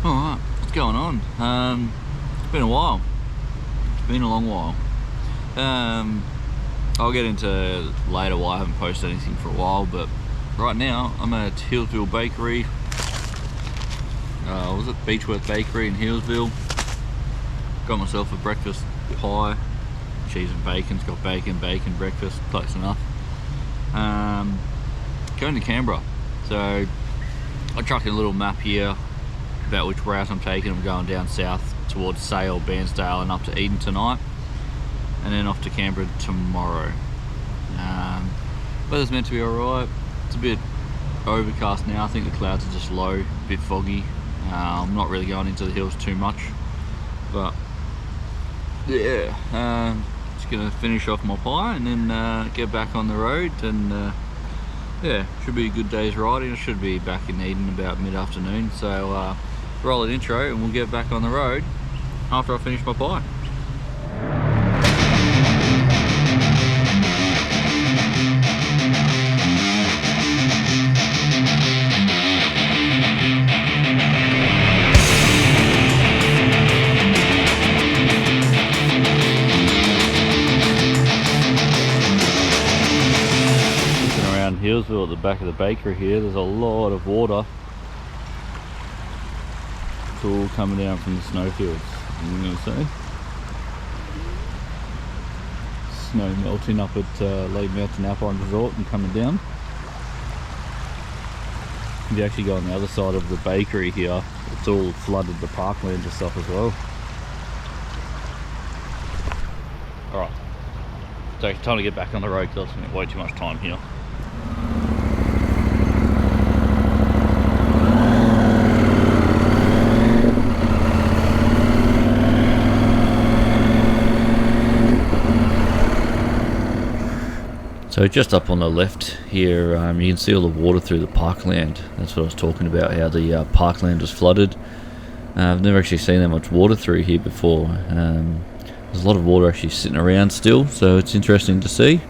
Alright, what's going on? It's been a while. It's been a long while. I'll get into later why I haven't posted anything for a while, but right now I'm at Hillsville Bakery. Was it Beechworth Bakery in Hillsville? Got myself a breakfast pie, cheese and bacon. It's got bacon, breakfast, close enough. Going to Canberra, so I chucked in a little map here about which route I'm taking. I'm going down south towards Sale, Bairnsdale and up to Eden tonight, and then off to Canberra tomorrow. Weather's meant to be alright. It's a bit overcast now. I think the clouds are just low, a bit foggy. I'm not really going into the hills too much, but yeah, just gonna finish off my pie and then get back on the road, and yeah, should be a good day's riding. I should be back in Eden about mid-afternoon, so roll an intro and we'll get back on the road after I finish my pie. Hillsville at the back of the bakery here, there's a lot of water. It's all coming down from the snowfields, I'm going to say. Snow melting up at Lake Mountain Alpine Resort and coming down. If you actually go on the other side of the bakery here, it's all flooded the parkland and stuff as well. Alright, so it's time to get back on the road because I've spent way too much time here. So just up on the left here, you can see all the water through the parkland. That's what I was talking about, how the parkland was flooded. I've never actually seen that much water through here before. There's a lot of water actually sitting around still, so it's interesting to see.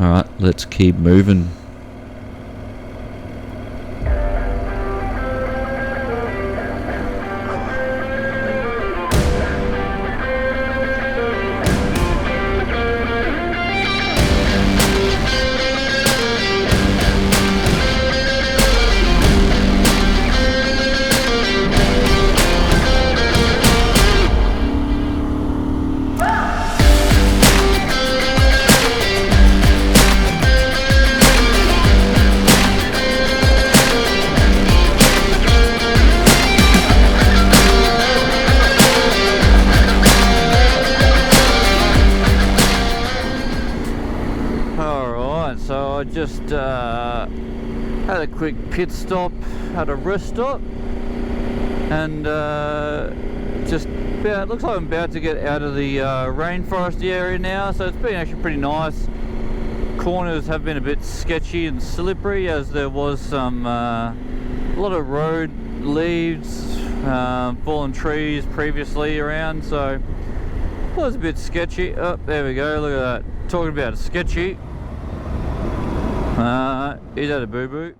Alright, let's keep moving. Just had a quick pit stop, had a rest stop, and just about, looks like I'm about to get out of the rainforest area now, so it's been actually pretty nice. Corners have been a bit sketchy and slippery as there was some a lot of road leaves, fallen trees previously around, so it was a bit sketchy. Oh, there we go, look at that, talking about sketchy. Is that a boo-boo?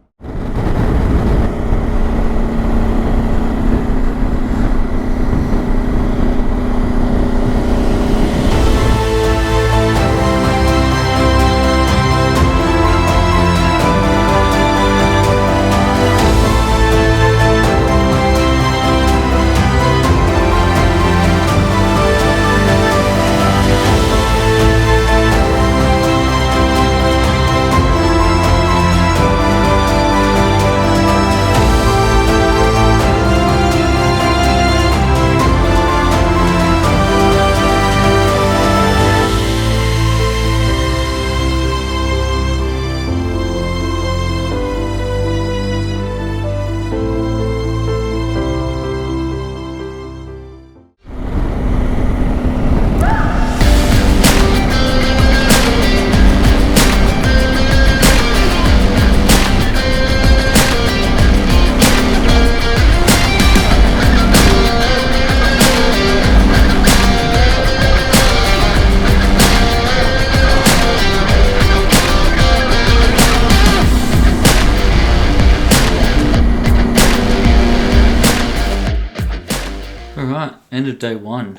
Alright, end of day one.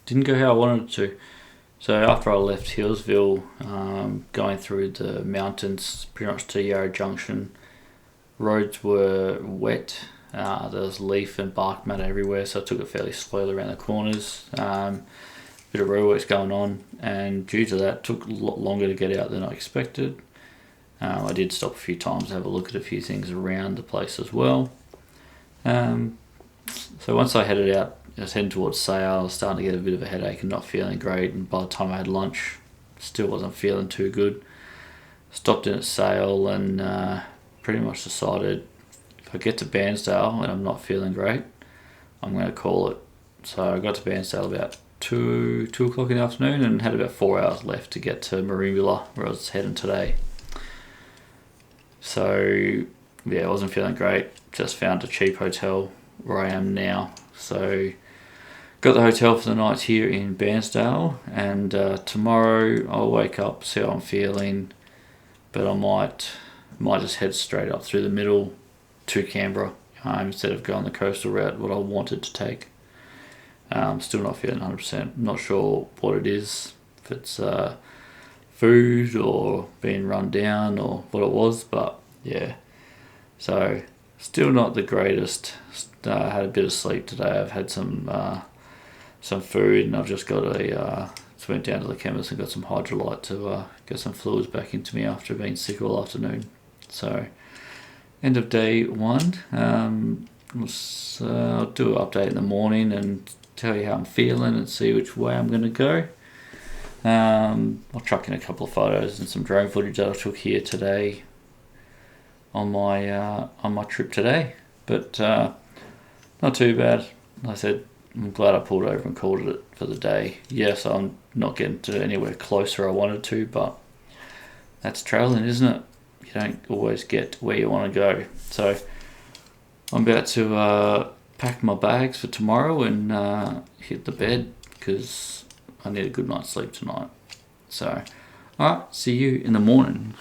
Didn't go how I wanted it to. So after I left Hillsville, going through the mountains pretty much to Yarra Junction, roads were wet. There was leaf and bark matter everywhere, so I took it fairly slowly around the corners. Bit of roadworks going on, and due to that, it took a lot longer to get out than I expected. I did stop a few times to have a look at a few things around the place as well. So once I headed out, I was heading towards Sale. I was starting to get a bit of a headache and not feeling great, and by the time I had lunch, still wasn't feeling too good. Stopped in at Sale and pretty much decided if I get to Bairnsdale and I'm not feeling great, I'm going to call it. So I got to Bairnsdale about 2 o'clock in the afternoon and had about 4 hours left to get to Merimbula, where I was heading today. So yeah, I wasn't feeling great. Just found a cheap hotel where I am now. So got the hotel for the night here in Bairnsdale, and tomorrow I'll wake up, see how I'm feeling, but I might just head straight up through the middle to Canberra instead of going the coastal route, what I wanted to take. Still not feeling 100%. Not sure what it is, if it's food or being run down or what it was, but yeah. So still not the greatest. I had a bit of sleep today. I've had some food, and I've just got just went down to the chemist and got some Hydrolyte to get some fluids back into me after being sick all afternoon. So end of day one. I'll do an update in the morning and tell you how I'm feeling and see which way I'm going to go. I'll chuck in a couple of photos and some drone footage that I took here today on my trip today, but not too bad. Like I said, I'm glad I pulled over and called it for the day. Yes, I'm not getting to anywhere closer I wanted to, but that's traveling, isn't it? You don't always get where you want to go. So I'm about to pack my bags for tomorrow and hit the bed, because I need a good night's sleep tonight. So, alright, see you in the morning.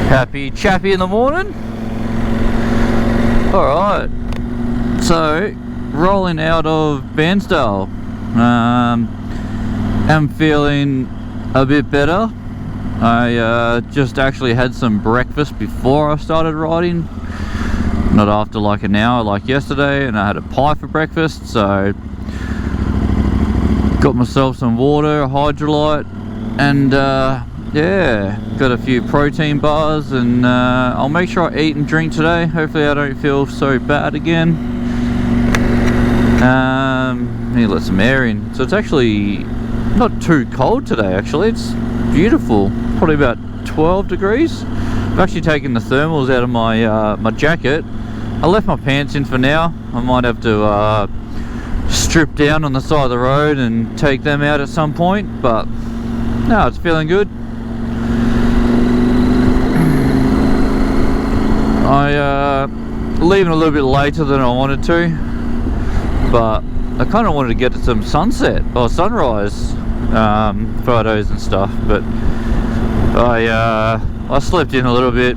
Happy chappy in the morning. Alright, so rolling out of Bairnsdale. I'm feeling a bit better. I just actually had some breakfast before I started riding, not after like an hour like yesterday, and I had a pie for breakfast. So got myself some water, Hydrolyte, and yeah, got a few protein bars, and I'll make sure I eat and drink today. Hopefully I don't feel so bad again. Need to let some air in. So it's actually not too cold today, actually. It's beautiful. Probably about 12 degrees. I've actually taken the thermals out of my my jacket. I left my pants in for now. I might have to strip down on the side of the road and take them out at some point, but no, it's feeling good. I leaving a little bit later than I wanted to, but I kind of wanted to get to some sunset or sunrise photos and stuff, but I slept in a little bit.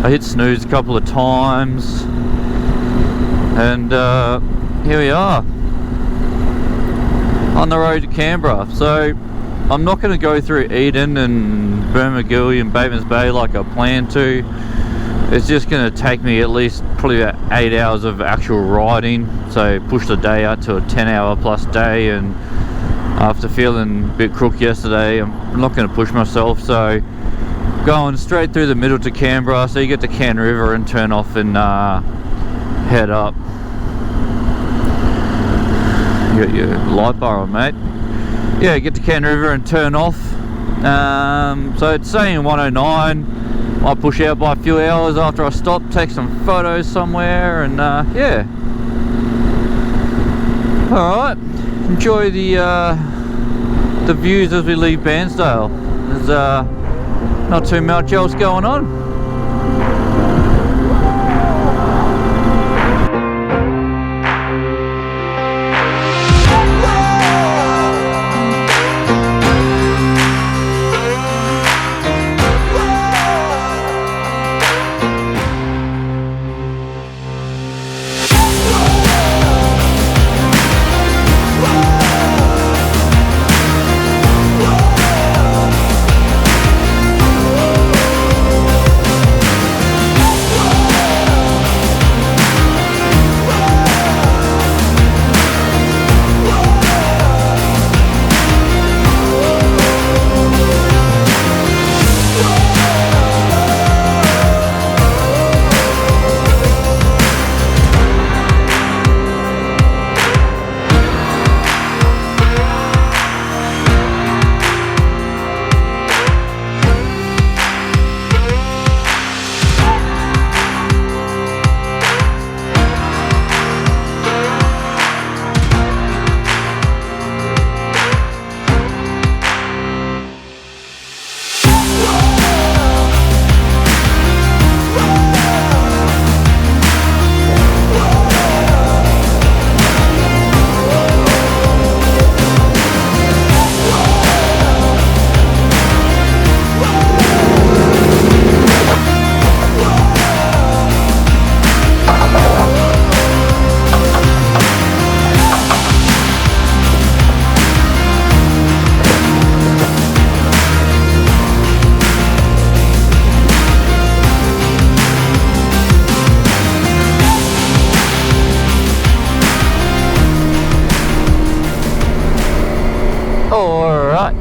I hit snooze a couple of times, and here we are on the road to Canberra. So I'm not going to go through Eden and Bermagui and Batemans Bay like I planned to. It's just going to take me at least probably about 8 hours of actual riding, so push the day out to a 10-hour plus day. And after feeling a bit crook yesterday, I'm not going to push myself, so going straight through the middle to Canberra, so you get to Can River and turn off and head up. You got your light bar on, mate. Yeah, get to Canberra and turn off. So it's saying 109. I push out by a few hours after I stop, take some photos somewhere, and yeah. Alright, enjoy the views as we leave Bairnsdale. There's not too much else going on.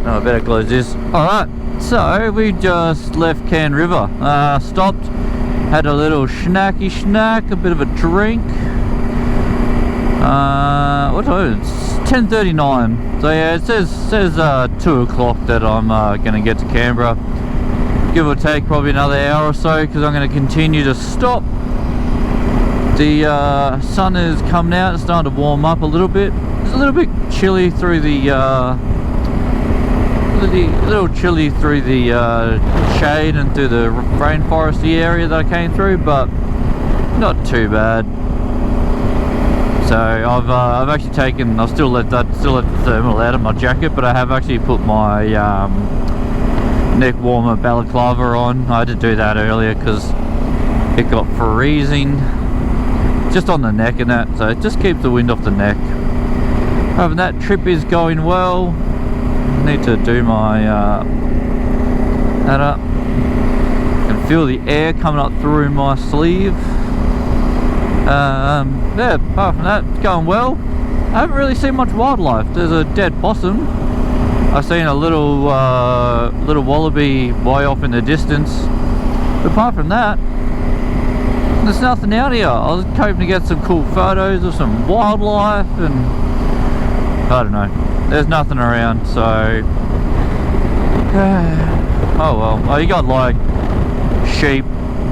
I better close this. Alright, so we just left Canberra, stopped, had a little snack, a bit of a drink. What time is it? It's 10:39. So yeah, it says 2 o'clock that I'm gonna get to Canberra. Give or take probably another hour or so, because I'm gonna continue to stop. The sun is coming out, it's starting to warm up a little bit. It's a little bit chilly through the shade and through the rainforesty area that I came through, but not too bad. So I've actually taken, I've still let the thermal out of my jacket, but I have actually put my neck warmer balaclava on. I had to do that earlier because it got freezing just on the neck and that, so it just keeps the wind off the neck. Other than that, trip is going well. Need to do my that up. I can feel the air coming up through my sleeve. Yeah, apart from that, it's going well. I haven't really seen much wildlife. There's a dead possum. I've seen a little wallaby way off in the distance. But apart from that, there's nothing out here. I was hoping to get some cool photos of some wildlife, and I don't know. There's nothing around, so oh well. Oh, you got like sheep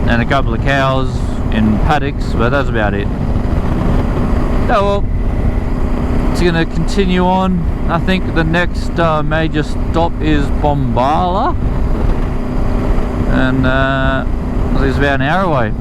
and a couple of cows in paddocks, but that's about it. Oh well, it's gonna continue on. I think the next major stop is Bombala, and I think it's about an hour away.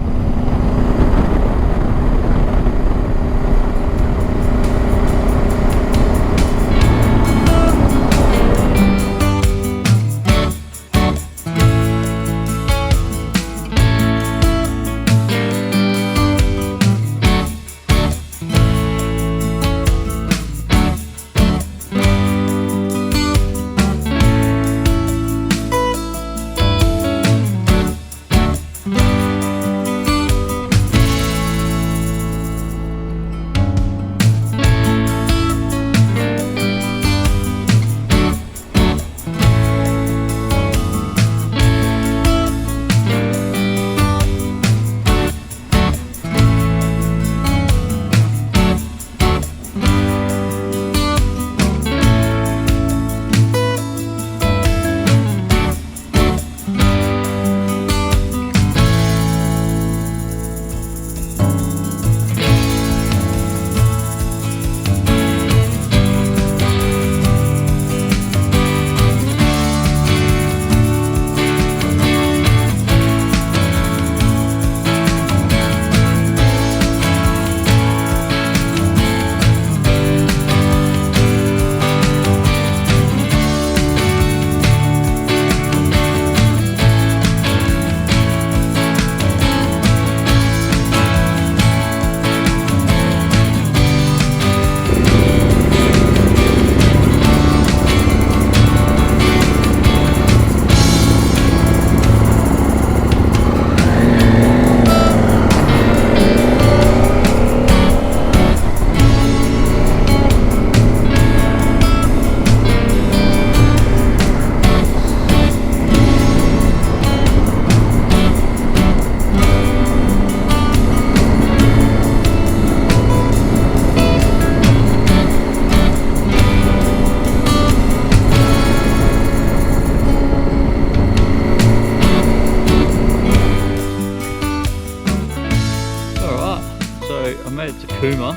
up to Cooma.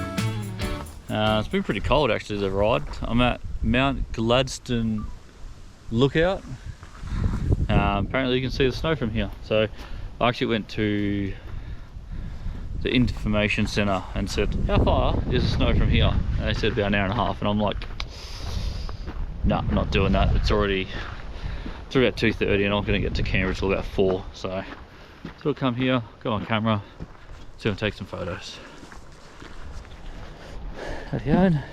It's been pretty cold actually, the ride. I'm at Mount Gladstone Lookout. Apparently you can see the snow from here. So I actually went to the information centre and said, how far is the snow from here? And they said about an hour and a half, and I'm like, nah, I'm not doing that. It's about 2:30 and I'm not going to get to Canberra till about 4. So I'll come here, go on camera, see if I can take some photos. Zhiyun.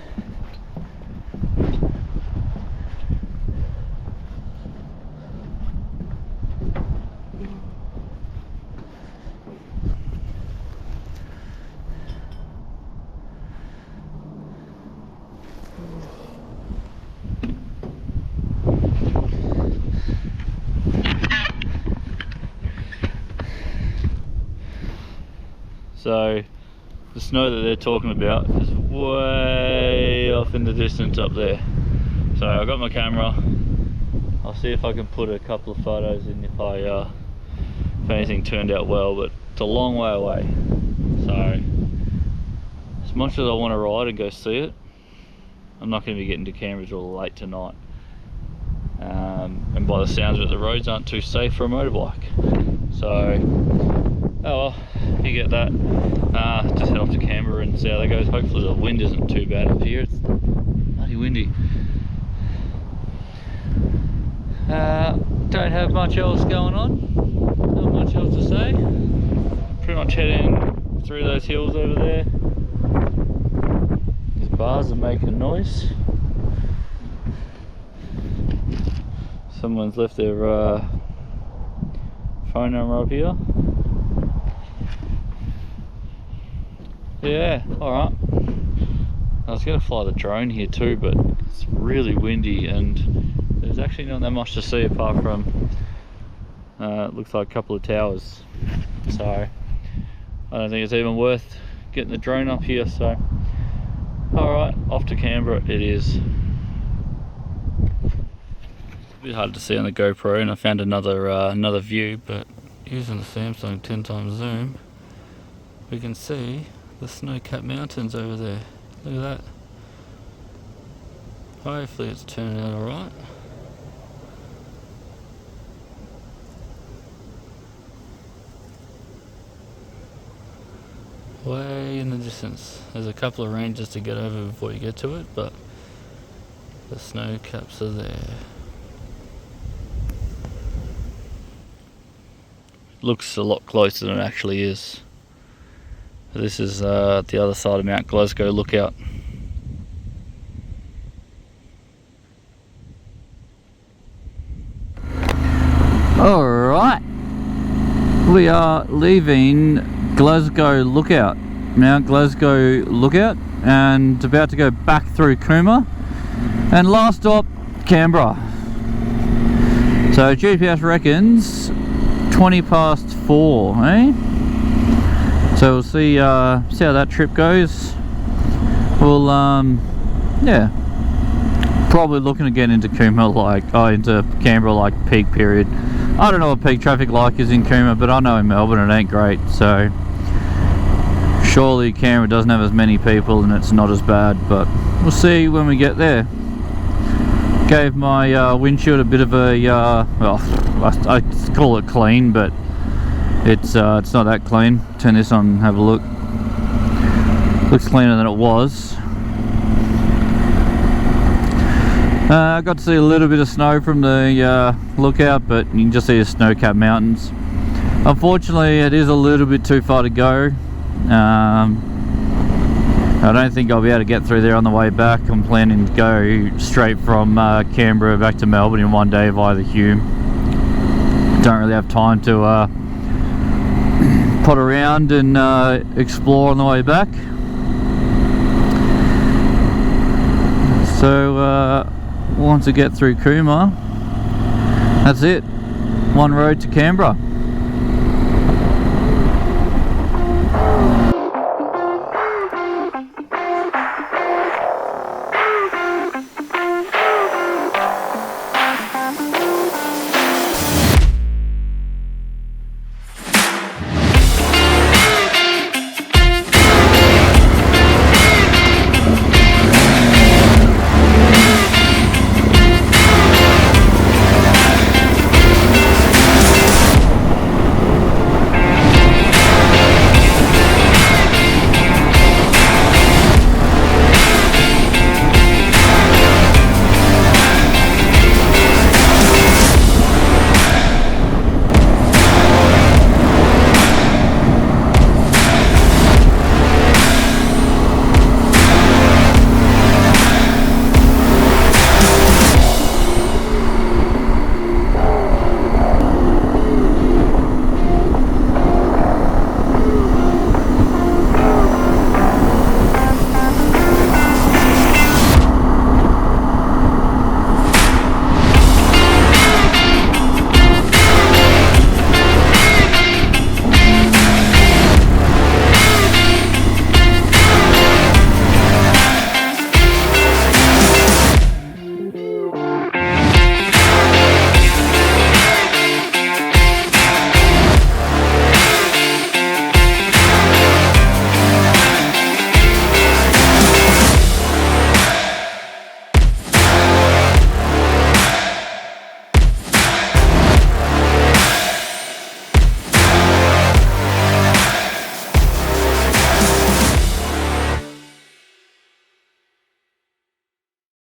So the snow that they're talking about is way off in the distance up there. So I got my camera. I'll see if I can put a couple of photos in if anything turned out well, but it's a long way away. So as much as I want to ride and go see it, I'm not going to be getting to Canberra till late tonight. And by the sounds of it, the roads aren't too safe for a motorbike. So, oh well, you get that. Just head off to Canberra and see how that goes. Hopefully the wind isn't too bad up here. It's bloody windy. Don't have much else going on. Not much else to say. Pretty much heading through those hills over there. These bars are making noise. Someone's left their phone number up here. Yeah, alright. I was going to fly the drone here too, but it's really windy and there's actually not that much to see apart from it looks like a couple of towers. So I don't think it's even worth getting the drone up here. So alright, off to Canberra it is. A bit hard to see on the GoPro, and I found another view, but using the Samsung 10x zoom we can see the snow-capped mountains over there. Look at that. Hopefully it's turning out alright. Way in the distance. There's a couple of ranges to get over before you get to it, but the snow caps are there. Looks a lot closer than it actually is. This is the other side of Mount Glasgow Lookout. Alright, we are leaving Glasgow Lookout, Mount Glasgow Lookout, and about to go back through Cooma, and last stop Canberra. So GPS reckons 4:20, eh? So we'll see how that trip goes. We'll yeah, probably looking to get into Cooma into Canberra like peak period. I don't know what peak traffic like is in Cooma, but I know in Melbourne it ain't great, so surely Canberra doesn't have as many people and it's not as bad, but we'll see when we get there. Gave my windshield a bit of a well, I call it clean, but it's not that clean. Turn this on and have a look. Looks cleaner than it was. I got to see a little bit of snow from the lookout, but you can just see the snow-capped mountains. Unfortunately, it is a little bit too far to go. I don't think I'll be able to get through there on the way back. I'm planning to go straight from Canberra back to Melbourne in one day via the Hume. Don't really have time to pot around and explore on the way back. So once I get through Cooma, that's it. One road to Canberra.